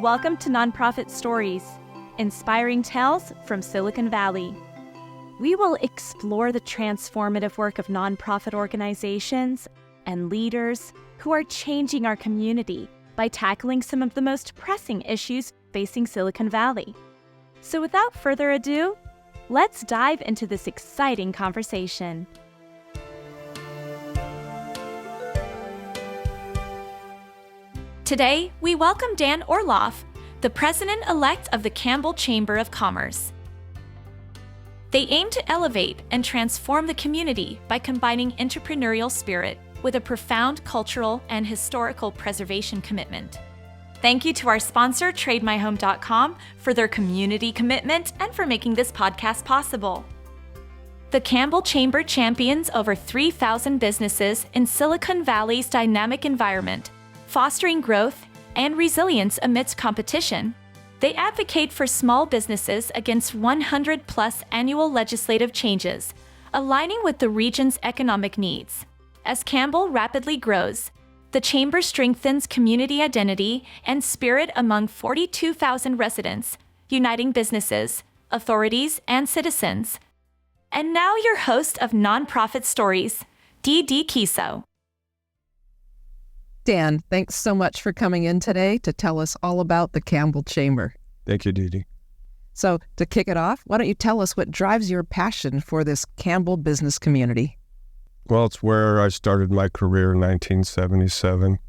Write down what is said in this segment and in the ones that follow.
Welcome to Nonprofit Stories, inspiring tales from Silicon Valley. We will explore the transformative work of nonprofit organizations and leaders who are changing our community by tackling some of the most pressing issues facing Silicon Valley. So without further ado, let's dive into this exciting conversation. Today, we welcome Dan Orloff, the president-elect of the Campbell Chamber of Commerce. They aim to elevate and transform the community by combining entrepreneurial spirit with a profound cultural and historical preservation commitment. Thank you to our sponsor, TradeMyHome.com, for their community commitment and for making this podcast possible. The Campbell Chamber champions over 3,000 businesses in Silicon Valley's dynamic environment, fostering growth and resilience amidst competition. They advocate for small businesses against 100-plus annual legislative changes, aligning with the region's economic needs. As Campbell rapidly grows, the Chamber strengthens community identity and spirit among 42,000 residents, uniting businesses, authorities, and citizens. And now your host of Nonprofit Stories, D.D. Kiso. Dan, thanks so much for coming in today to tell us all about the Campbell Chamber. Thank you, Dee Dee. So to kick it off, why don't you tell us what drives your passion for this Campbell business community? Well, it's where I started my career in 1977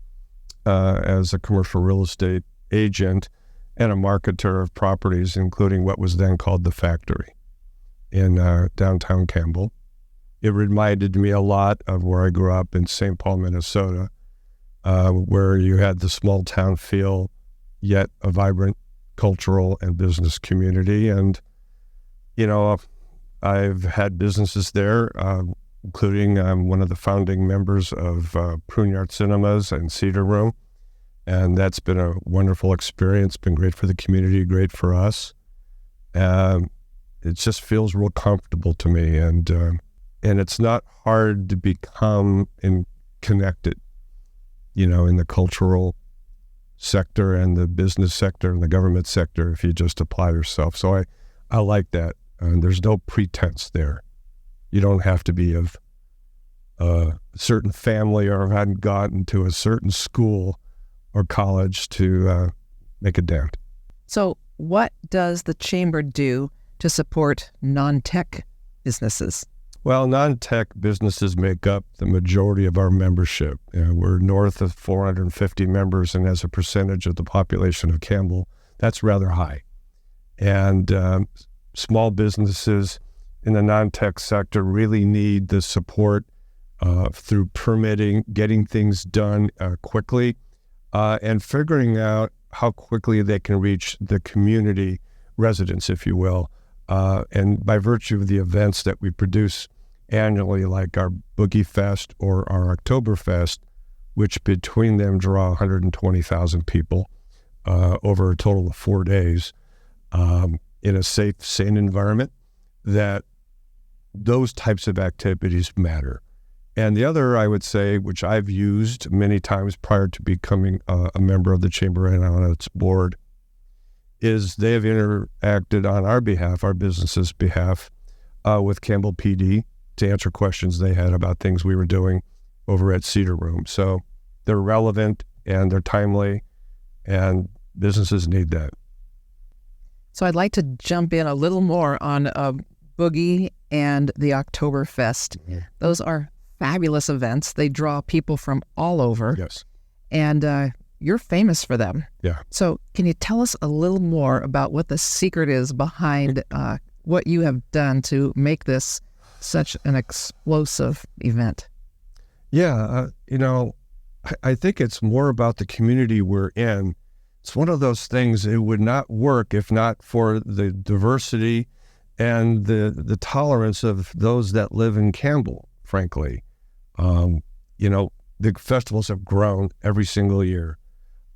as a commercial real estate agent and a marketer of properties, including what was then called the Factory in downtown Campbell. It reminded me a lot of where I grew up in St. Paul, Minnesota, where you had the small town feel, yet a vibrant cultural and business community. And, you know, I've had businesses there, including one of the founding members of Pruneyard Cinemas and Cedar Room. And that's been a wonderful experience, been great for the community, great for us. It just feels real comfortable to me. And it's not hard to become connected, you know, in the cultural sector and the business sector and the government sector if you just apply yourself. So I like that. And there's no pretense there. You don't have to be of a certain family or have gotten to a certain school or college to make a dent. So what does the Chamber do to support non-tech businesses? Well, non-tech businesses make up the majority of our membership. We're north of 450 members, and as a percentage of the population of Campbell, that's rather high. And small businesses in the non-tech sector really need the support through permitting, getting things done quickly, and figuring out how quickly they can reach the community residents, if you will. And by virtue of the events that we produce annually, like our Boogie Fest or our Oktoberfest, which between them draw 120,000 people over a total of 4 days in a safe, sane environment, that those types of activities matter. And the other, I would say, which I've used many times prior to becoming a member of the Chamber and on its board, is they have interacted on our behalf, our business's behalf, with Campbell PD to answer questions they had about things we were doing over at Cedar Room. So they're relevant and they're timely, and businesses need that. So I'd like to jump in a little more on Boogie and the Oktoberfest. Mm-hmm. Those are fabulous events. They draw people from all over. Yes. And you're famous for them. Yeah. So can you tell us a little more about what the secret is behind what you have done to make this such an explosive event? Yeah, I think it's more about the community we're in. It's one of those things, it would not work if not for the diversity and the tolerance of those that live in Campbell, frankly. The festivals have grown every single year.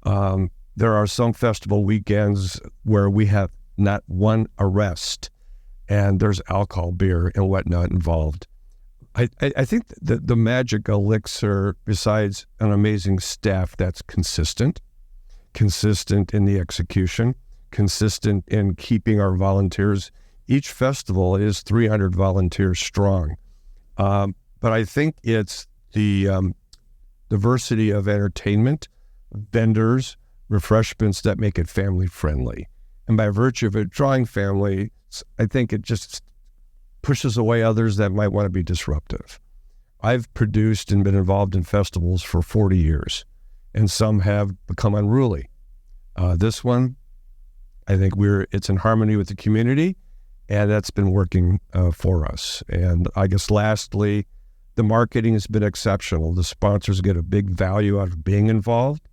There are some festival weekends where we have not one arrest, and there's alcohol, beer, and whatnot involved. I think that the magic elixir, besides an amazing staff that's consistent, consistent in the execution, consistent in keeping our volunteers. Each festival is 300 volunteers strong. But I think it's the diversity of entertainment, vendors, refreshments that make it family friendly. And by virtue of it drawing families, I think it just pushes away others that might want to be disruptive. I've produced and been involved in festivals for 40 years, and some have become unruly. This one, I think it's in harmony with the community, and that's been working for us. And I guess lastly, the marketing has been exceptional. The sponsors get a big value out of being involved.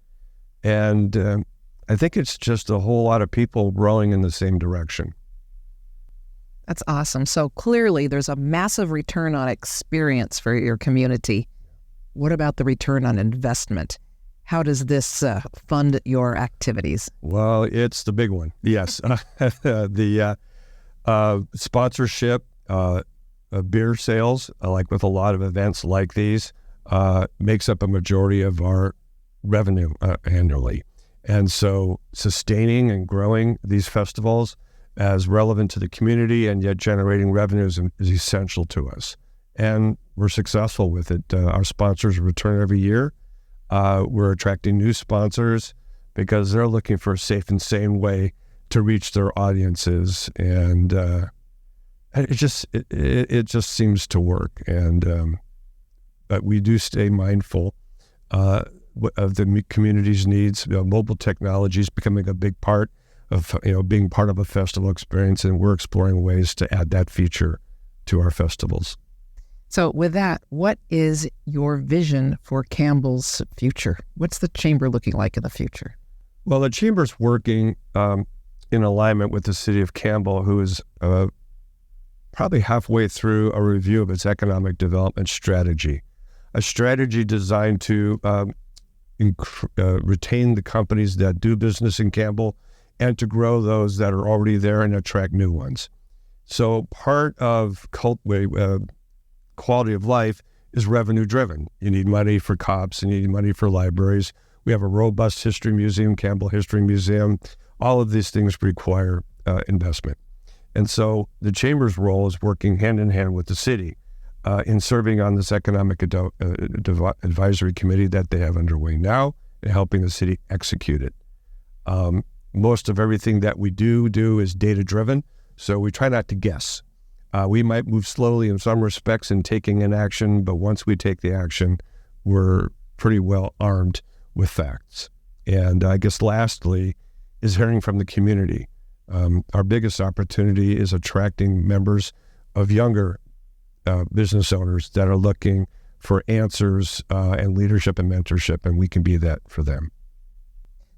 And I think it's just a whole lot of people rowing in the same direction. That's awesome. So clearly there's a massive return on experience for your community. What about the return on investment? How does this fund your activities? Well, it's the big one. Yes. The sponsorship, beer sales, like with a lot of events like these, makes up a majority of our revenue annually. And so sustaining and growing these festivals as relevant to the community and yet generating revenues is essential to us. And we're successful with it. Our sponsors return every year. We're attracting new sponsors because they're looking for a safe and sane way to reach their audiences. And it just seems to work. And but we do stay mindful of the community's needs. Mobile technology is becoming a big part of being part of a festival experience, and we're exploring ways to add that feature to our festivals. So with that, what is your vision for Campbell's future? What's the chamber looking like in the future? Well, the chamber's working in alignment with the city of Campbell, who is probably halfway through a review of its economic development strategy, a strategy designed to retain the companies that do business in Campbell and to grow those that are already there and attract new ones. So part of quality of life is revenue driven. You need money for cops, you need money for libraries. We have a robust history museum, Campbell History Museum. All of these things require investment. And so the chamber's role is working hand in hand with the city in serving on this economic advisory committee that they have underway now and helping the city execute it. Most of everything that we do is data driven, so we try not to guess. We might move slowly in some respects in taking an action, but once we take the action, we're pretty well armed with facts. And I guess lastly is hearing from the community. Our biggest opportunity is attracting members of younger business owners that are looking for answers and leadership and mentorship, and we can be that for them.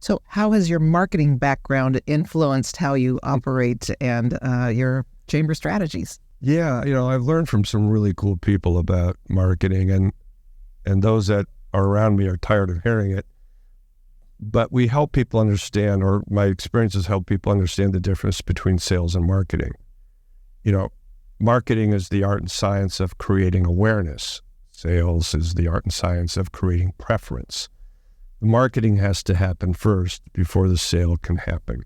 So how has your marketing background influenced how you operate and your chamber strategies? Yeah, I've learned from some really cool people about marketing, and those that are around me are tired of hearing it. But we help people understand, or my experiences help people understand the difference between sales and marketing. Marketing is the art and science of creating awareness. Sales is the art and science of creating preference. The marketing has to happen first before the sale can happen.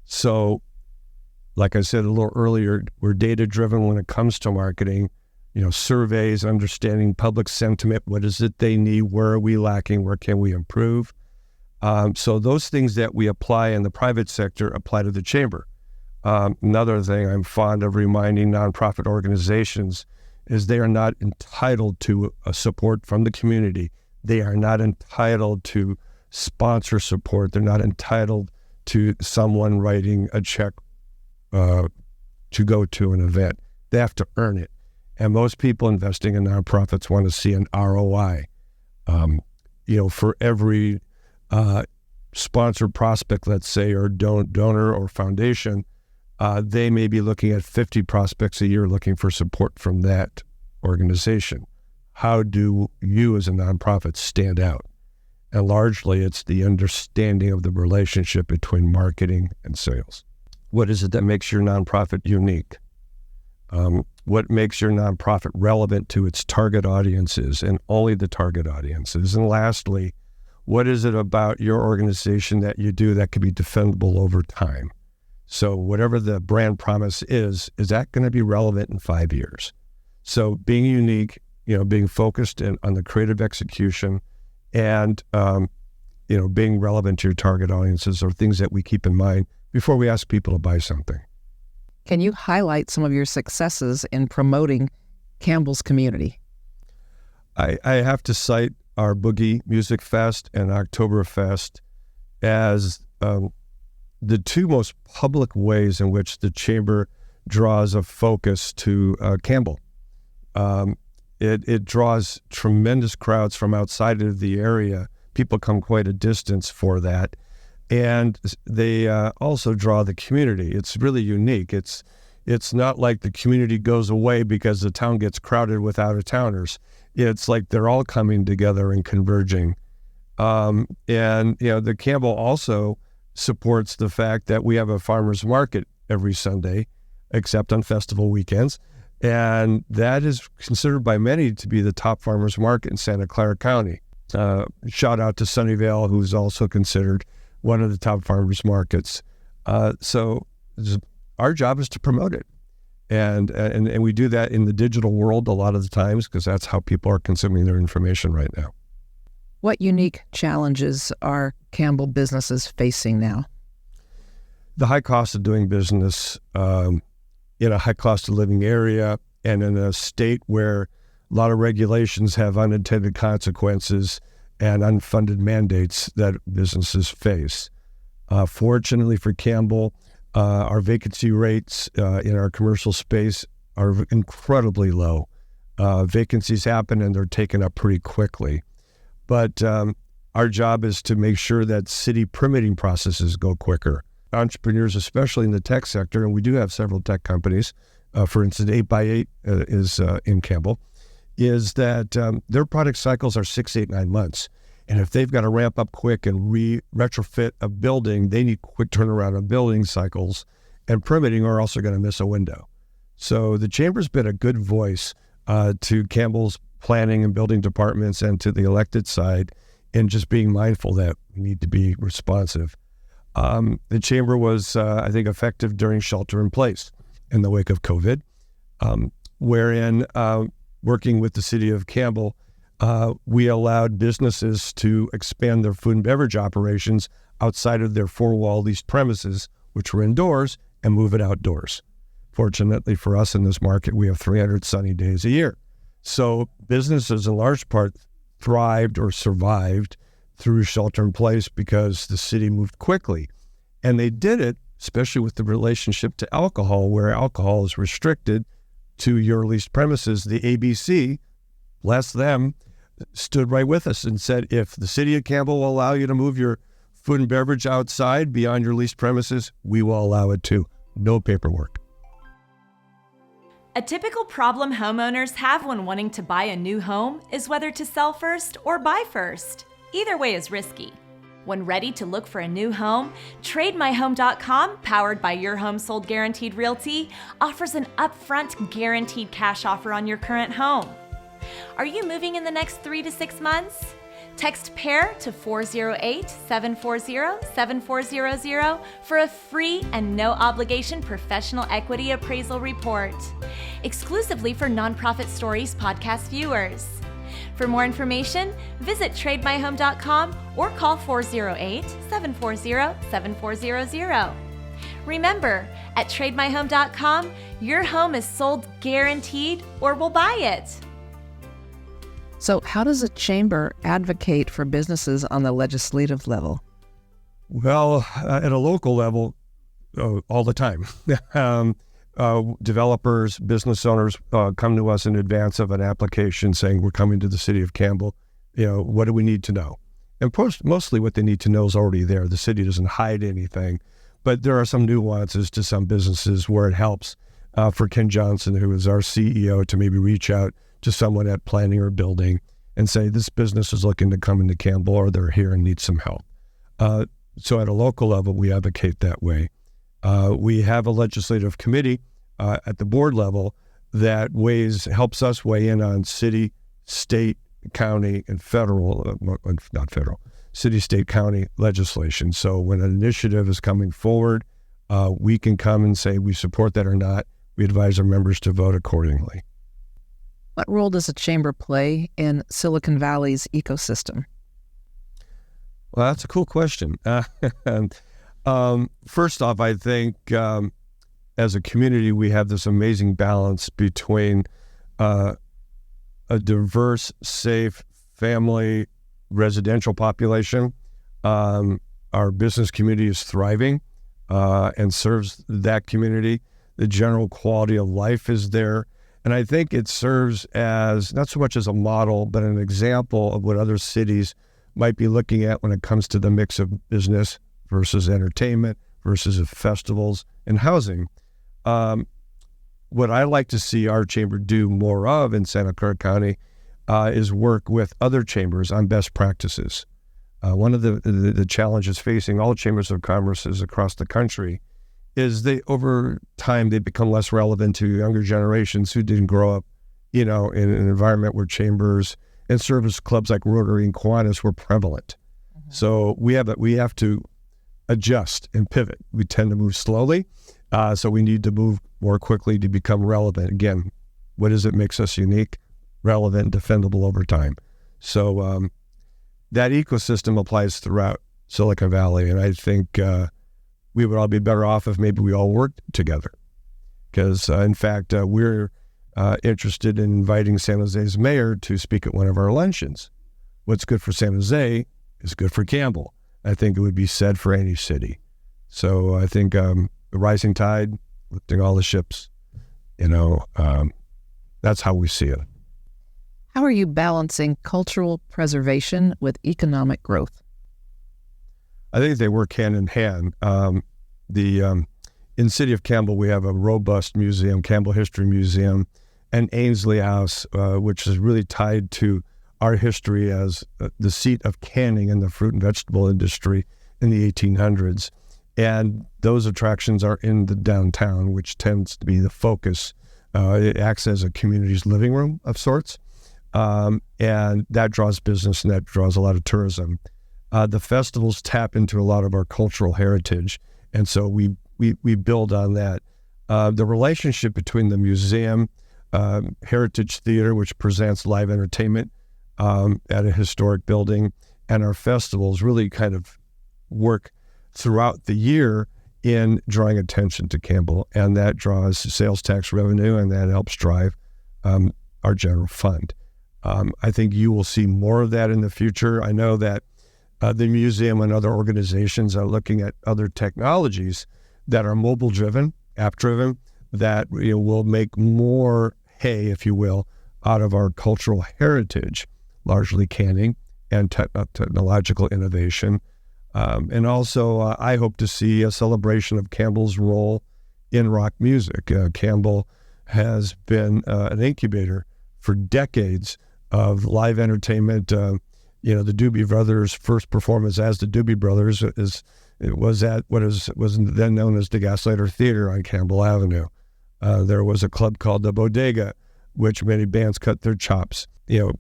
So, like I said a little earlier, we're data-driven when it comes to marketing. Surveys, understanding public sentiment, what is it they need, where are we lacking, where can we improve? So those things that we apply in the private sector apply to the chamber. Another thing I'm fond of reminding nonprofit organizations is they are not entitled to a support from the community. They are not entitled to sponsor support. They're not entitled to someone writing a check to go to an event. They have to earn it. And most people investing in nonprofits want to see an ROI. For every sponsor prospect, let's say, or donor or foundation, they may be looking at 50 prospects a year looking for support from that organization. How do you as a nonprofit stand out? And largely it's the understanding of the relationship between marketing and sales. What is it that makes your nonprofit unique? What makes your nonprofit relevant to its target audiences and only the target audiences? And lastly, what is it about your organization that you do that could be defendable over time? So whatever the brand promise is that going to be relevant in 5 years? So being unique, being focused on the creative execution and, being relevant to your target audiences are things that we keep in mind before we ask people to buy something. Can you highlight some of your successes in promoting Campbell's community? I have to cite our Boogie Music Fest and Oktoberfest as the two most public ways in which the Chamber draws a focus to Campbell. It draws tremendous crowds from outside of the area. People come quite a distance for that. And they also draw the community. It's really unique. It's not like the community goes away because the town gets crowded with out-of-towners. It's like they're all coming together and converging. The Campbell also supports the fact that we have a farmer's market every Sunday, except on festival weekends. And that is considered by many to be the top farmer's market in Santa Clara County. Shout out to Sunnyvale, who's also considered one of the top farmers markets. So our job is to promote it. And we do that in the digital world a lot of the times because that's how people are consuming their information right now. What unique challenges are Campbell businesses facing now? The high cost of doing business in a high cost of living area and in a state where a lot of regulations have unintended consequences and unfunded mandates that businesses face. Fortunately for Campbell, our vacancy rates in our commercial space are incredibly low. Vacancies happen and they're taken up pretty quickly. But our job is to make sure that city permitting processes go quicker. Entrepreneurs, especially in the tech sector, and we do have several tech companies, for instance, 8x8 is in Campbell, is that their product cycles are 6, 8, 9 months. And if they've got to ramp up quick and retrofit a building, they need quick turnaround on building cycles, and permitting are also going to miss a window. So the Chamber's been a good voice to Campbell's planning and building departments and to the elected side in just being mindful that we need to be responsive. The Chamber was, I think, effective during shelter in place in the wake of COVID, wherein working with the city of Campbell, we allowed businesses to expand their food and beverage operations outside of their four-wall leased premises, which were indoors, and move it outdoors. Fortunately for us in this market, we have 300 sunny days a year. So businesses in large part thrived or survived through shelter in place because the city moved quickly. And they did it, especially with the relationship to alcohol, where alcohol is restricted to your leased premises. The ABC, bless them, stood right with us and said, if the city of Campbell will allow you to move your food and beverage outside beyond your leased premises, we will allow it too. No paperwork. A typical problem homeowners have when wanting to buy a new home is whether to sell first or buy first. Either way is risky. When ready to look for a new home, TradeMyHome.com, powered by Your Home Sold Guaranteed Realty, offers an upfront guaranteed cash offer on your current home. Are you moving in the next 3 to 6 months? Text PAIR to 408-740-7400 for a free and no obligation professional equity appraisal report, exclusively for Nonprofit Stories podcast viewers. For more information, visit TradeMyHome.com or call 408-740-7400. Remember, at TradeMyHome.com, your home is sold guaranteed or we'll buy it. So how does a chamber advocate for businesses on the legislative level? Well, at a local level, all the time. Developers, business owners come to us in advance of an application saying, we're coming to the city of Campbell. What do we need to know? And mostly what they need to know is already there. The city doesn't hide anything, but there are some nuances to some businesses where it helps for Ken Johnson, who is our CEO, to maybe reach out to someone at planning or building and say, this business is looking to come into Campbell or they're here and need some help. So at a local level, we advocate that way. We have a legislative committee at the board level that helps us weigh in on city, state, county, and federal, city, state, county legislation. So when an initiative is coming forward, we can come and say we support that or not. We advise our members to vote accordingly. What role does a chamber play in Silicon Valley's ecosystem? Well, that's a cool question. First off, I think as a community, we have this amazing balance between a diverse, safe, family, residential population. Our business community is thriving and serves that community. The general quality of life is there. And I think it serves as not so much as a model, but an example of what other cities might be looking at when it comes to the mix of business versus entertainment versus festivals and housing. What I like to see our chamber do more of in Santa Clara County is work with other chambers on best practices. One of the challenges facing all chambers of commerce across the country is over time they become less relevant to younger generations who didn't grow up, in an environment where chambers and service clubs like Rotary and Kiwanis were prevalent. Mm-hmm. So we have to adjust and pivot. We tend to move slowly, so we need to move more quickly to become relevant. Again, what is it makes us unique, relevant, defendable over time? So that ecosystem applies throughout Silicon Valley, and I think we would all be better off if maybe we all worked together. Because, in fact, we're interested in inviting San Jose's mayor to speak at one of our luncheons. What's good for San Jose is good for Campbell. I think it would be said for any city. So I think the rising tide, lifting all the ships, that's how we see it. How are you balancing cultural preservation with economic growth? I think they work hand in hand. In the city of Campbell, we have a robust museum, Campbell History Museum, and Ainsley House, which is really tied to our history as the seat of canning in the fruit and vegetable industry in the 1800s. And those attractions are in the downtown, which tends to be the focus. It acts as a community's living room of sorts, and that draws business and that draws a lot of tourism. The festivals tap into a lot of our cultural heritage, and so we build on that. The relationship between the museum, Heritage Theater, which presents live entertainment at a historic building, and our festivals really kind of work throughout the year in drawing attention to Campbell, and that draws sales tax revenue, and that helps drive our general fund. I think you will see more of that in the future. I know that the museum and other organizations are looking at other technologies that are mobile-driven, app-driven, that will make more hay, if you will, out of our cultural heritage, largely canning and technological innovation. And also, I hope to see a celebration of Campbell's role in rock music. Campbell has been an incubator for decades of live entertainment. The Doobie Brothers' first performance as the Doobie Brothers was at what was then known as the Gaslighter Theater on Campbell Avenue. There was a club called the Bodega, which many bands cut their chops.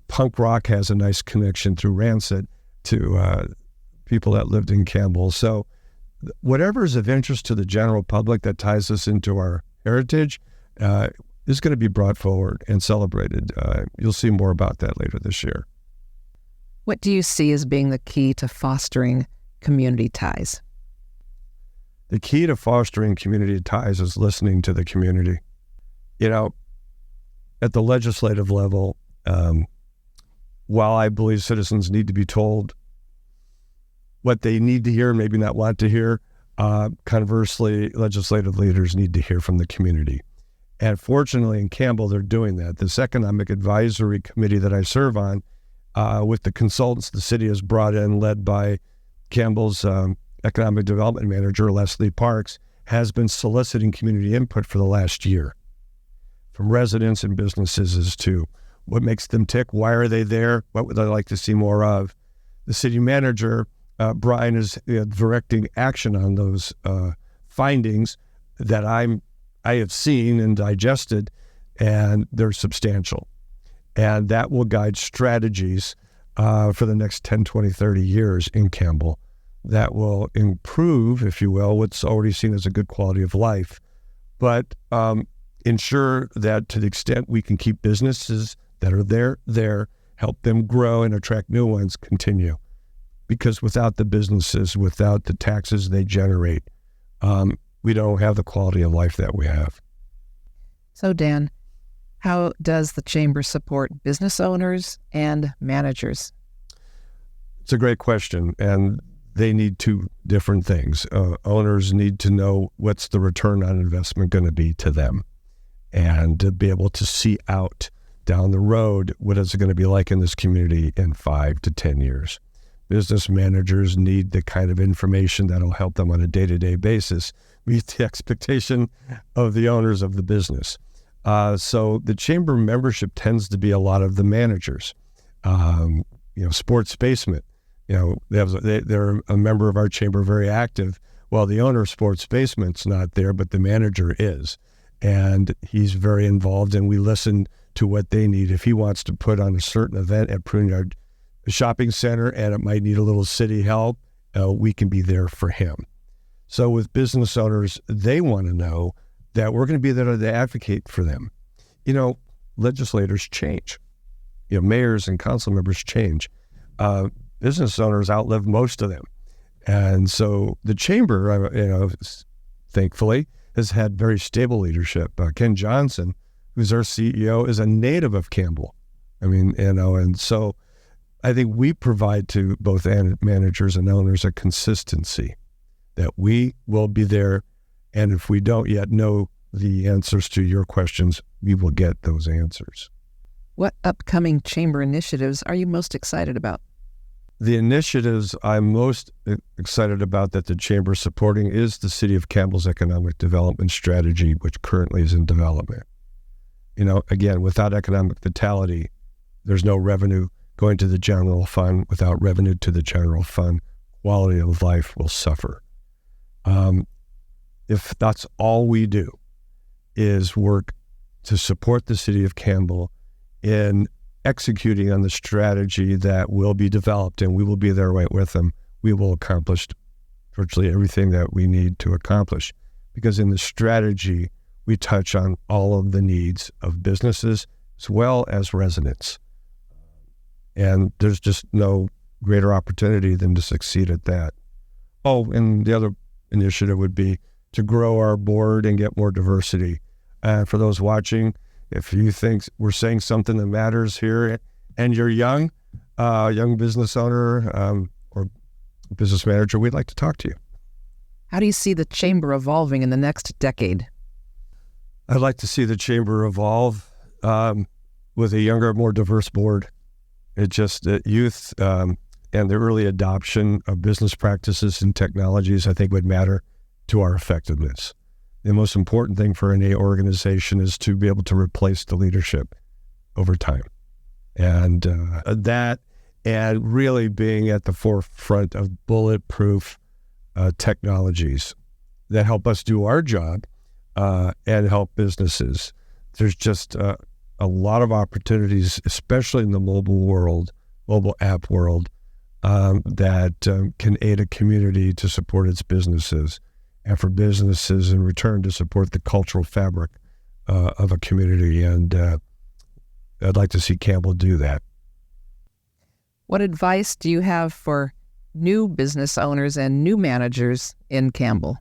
Punk rock has a nice connection through Rancid to people that lived in Campbell. So whatever is of interest to the general public that ties us into our heritage is going to be brought forward and celebrated. You'll see more about that later this year. What do you see as being the key to fostering community ties? The key to fostering community ties is listening to the community. At the legislative level, while I believe citizens need to be told what they need to hear, maybe not want to hear, conversely, legislative leaders need to hear from the community. And fortunately, in Campbell, they're doing that. This Economic Advisory Committee that I serve on, with the consultants the city has brought in, led by Campbell's Economic Development Manager, Leslie Parks, has been soliciting community input for the last year from residents and businesses as to what makes them tick, why are they there, what would they like to see more of. The city manager, Brian, is directing action on those findings that I have seen and digested, and they're substantial. And that will guide strategies for the next 10, 20, 30 years in Campbell that will improve, if you will, what's already seen as a good quality of life, but ensure that to the extent we can keep businesses that are there, help them grow and attract new ones, continue. Because without the businesses, without the taxes they generate, we don't have the quality of life that we have. So, Dan, how does the Chamber support business owners and managers? It's a great question, and they need two different things. Owners need to know what's the return on investment going to be to them, and to be able to see out down the road what is it going to be like in this community in 5 to 10 years. Business managers need the kind of information that'll help them on a day-to-day basis meet the expectation of the owners of the business. So the Chamber membership tends to be a lot of the managers. Sports basement, they're a member of our Chamber, very active. Well, the owner of Sports Basement's not there, but the manager is. And he's very involved, and we listen to what they need. If he wants to put on a certain event at Pruneyard Shopping Center and it might need a little city help, we can be there for him. So with business owners, they want to know that we're going to be there to advocate for them. Legislators change. Mayors and council members change. Business owners outlive most of them. And so the Chamber, thankfully, has had very stable leadership. Ken Johnson, who's our CEO, is a native of Campbell. And so I think we provide to both managers and owners a consistency that we will be there. And if we don't yet know the answers to your questions, we will get those answers. What upcoming Chamber initiatives are you most excited about? The initiatives I'm most excited about that the Chamber is supporting is the City of Campbell's economic development strategy, which currently is in development. Again, without economic vitality, there's no revenue going to the general fund. Without revenue to the general fund, quality of life will suffer. If that's all we do is work to support the City of Campbell in executing on the strategy that will be developed, and we will be there right with them, we will accomplish virtually everything that we need to accomplish. Because in the strategy, we touch on all of the needs of businesses as well as residents. And there's just no greater opportunity than to succeed at that. Oh, and the other initiative would be to grow our board and get more diversity. For those watching, if you think we're saying something that matters here and you're young business owner or business manager, we'd like to talk to you. How do you see the Chamber evolving in the next decade? I'd like to see the Chamber evolve with a younger, more diverse board. Youth and the early adoption of business practices and technologies, I think, would matter to our effectiveness. The most important thing for any organization is to be able to replace the leadership over time. And that, and really being at the forefront of bulletproof technologies that help us do our job and help businesses. There's just a lot of opportunities, especially in the mobile app world, that can aid a community to support its businesses, and for businesses in return to support the cultural fabric of a community. And I'd like to see Campbell do that. What advice do you have for new business owners and new managers in Campbell?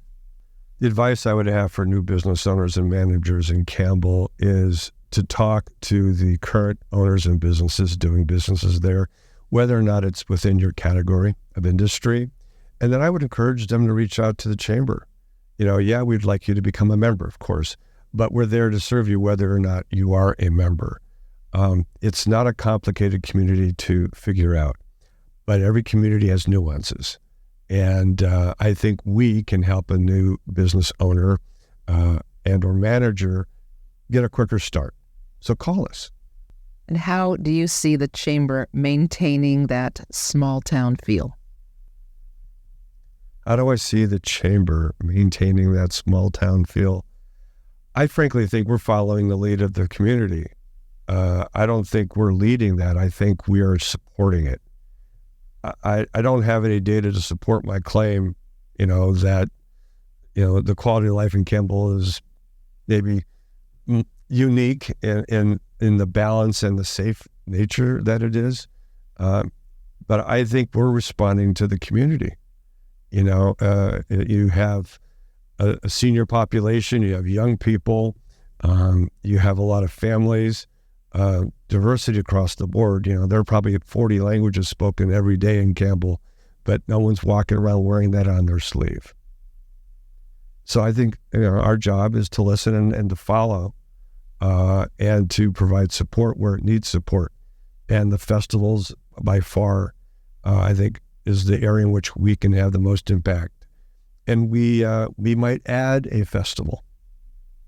The advice I would have for new business owners and managers in Campbell is to talk to the current owners and businesses doing businesses there, whether or not it's within your category of industry. And then I would encourage them to reach out to the Chamber. We'd like you to become a member, of course, but we're there to serve you whether or not you are a member. It's not a complicated community to figure out, but every community has nuances. And I think we can help a new business owner and or manager get a quicker start. So call us. And how do you see the Chamber maintaining that small town feel? How do I see the Chamber maintaining that small town feel? I frankly think we're following the lead of the community. I don't think we're leading that. I think we are supporting supporting it. I don't have any data to support my claim, that, the quality of life in Campbell is maybe unique in the balance and the safe nature that it is. But I think we're responding to the community. You have a senior population, you have young people, you have a lot of families, diversity across the board. There are probably 40 languages spoken every day in Campbell, but no one's walking around wearing that on their sleeve. So I think our job is to listen and to follow, and to provide support where it needs support. And the festivals, by far, I think, is the area in which we can have the most impact. And we might add a festival.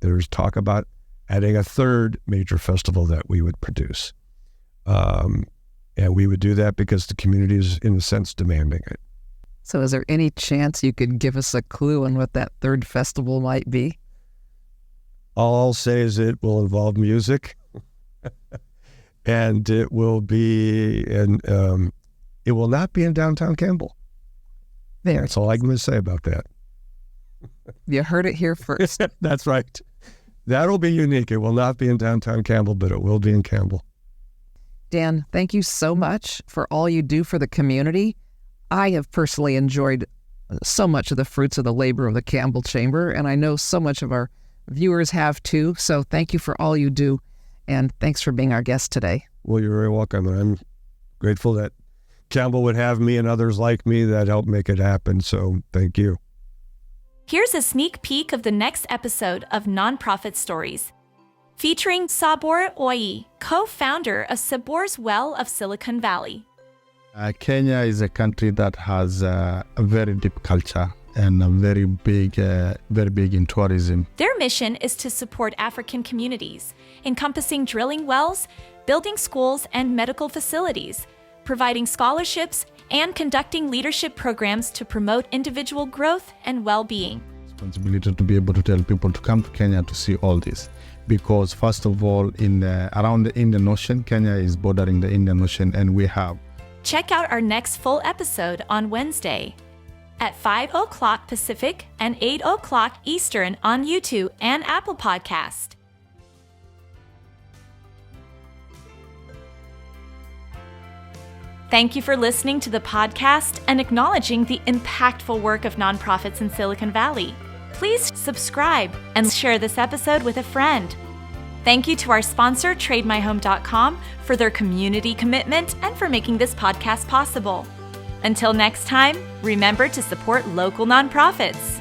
There's talk about adding a third major festival that we would produce. And we would do that because the community is, in a sense, demanding it. So is there any chance you could give us a clue on what that third festival might be? All I'll say is it will involve music, and it will be it will not be in downtown Campbell. That's all I'm going to say about that. You heard it here first. That's right. That'll be unique. It will not be in downtown Campbell, but it will be in Campbell. Dan, thank you so much for all you do for the community. I have personally enjoyed so much of the fruits of the labor of the Campbell Chamber, and I know so much of our viewers have too. So thank you for all you do, and thanks for being our guest today. Well, you're very welcome, and I'm grateful that Campbell would have me and others like me that helped make it happen, so thank you. Here's a sneak peek of the next episode of Nonprofit Stories, featuring Sabor Oyi, co-founder of Sabor's Well of Silicon Valley. Kenya is a country that has a very deep culture and a very big in tourism. Their mission is to support African communities, encompassing drilling wells, building schools and medical facilities, providing scholarships, and conducting leadership programs to promote individual growth and well-being. Responsibility to be able to tell people to come to Kenya to see all this. Because first of all, around the Indian Ocean, Kenya is bordering the Indian Ocean, and we have. Check out our next full episode on Wednesday at 5 o'clock Pacific and 8 o'clock Eastern on YouTube and Apple Podcast. Thank you for listening to the podcast and acknowledging the impactful work of nonprofits in Silicon Valley. Please subscribe and share this episode with a friend. Thank you to our sponsor, TradeMyHome.com, for their community commitment and for making this podcast possible. Until next time, remember to support local nonprofits.